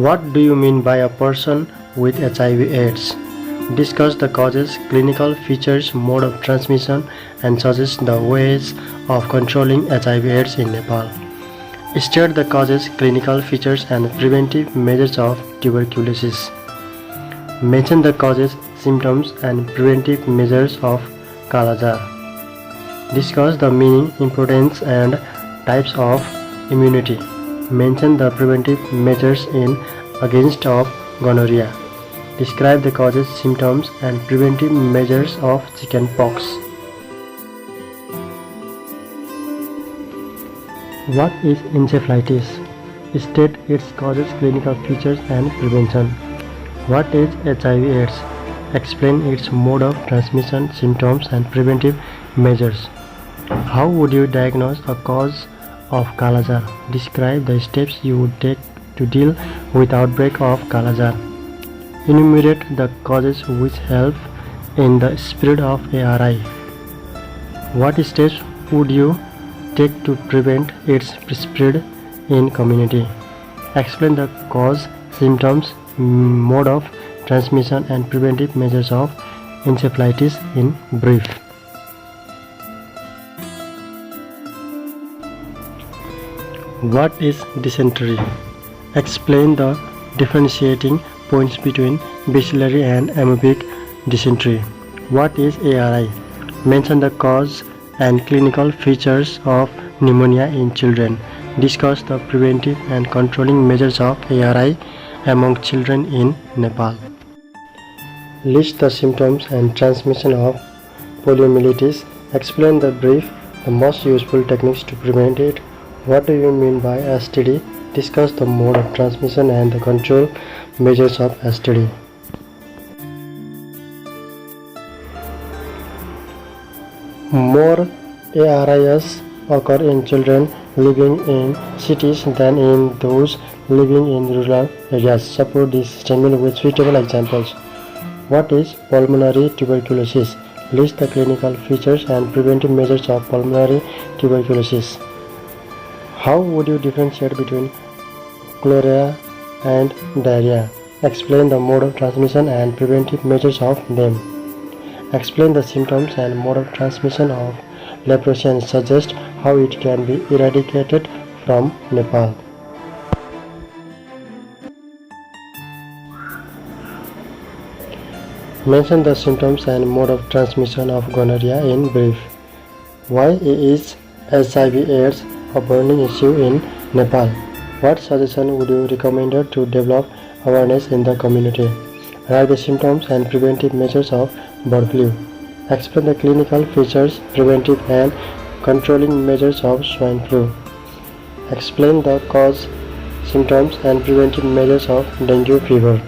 What do you mean by a person with HIV/AIDS? Discuss the causes, clinical features, mode of transmission, and suggest the ways of controlling HIV/AIDS in Nepal. State the causes, clinical features, and preventive measures of tuberculosis. Mention the causes, symptoms, and preventive measures of Kala-Jar. Discuss the meaning, importance, and types of immunity. Mention the preventive measures in against of gonorrhea. Describe the causes, symptoms, and preventive measures of chickenpox. What is encephalitis? State its causes, clinical features, and prevention. What is HIV/AIDS? Explain its mode of transmission, symptoms, and preventive measures. How would you diagnose a cause of Kala-Jar? Describe the steps you would take to deal with outbreak of Kala-Jar. Enumerate the causes which help in the spread of ARI. What steps would you take to prevent its spread in community? Explain the cause, symptoms, mode of transmission, and preventive measures of encephalitis in brief. What is dysentery? Explain the differentiating points between bacillary and amoebic dysentery. What is ARI? Mention the cause and clinical features of pneumonia in children. Discuss the preventive and controlling measures of ARI among children in Nepal. List the symptoms and transmission of poliomyelitis. Explain the most useful techniques to prevent it. What do you mean by STD? Discuss the mode of transmission and the control measures of STD. More ARIs occur in children living in cities than in those living in rural areas. Support this statement with suitable examples. What is pulmonary tuberculosis? List the clinical features and preventive measures of pulmonary tuberculosis. How would you differentiate between cholera and diarrhea? Explain the mode of transmission and preventive measures of them. Explain the symptoms and mode of transmission of leprosy and suggest how it can be eradicated from Nepal. Mention the symptoms and mode of transmission of gonorrhea in brief. Why is HIV/AIDS a burning issue in Nepal? What suggestion would you recommend to develop awareness in the community? Write the symptoms and preventive measures of bird flu. Explain the clinical features, preventive and controlling measures of swine flu. Explain the cause, symptoms, and preventive measures of dengue fever.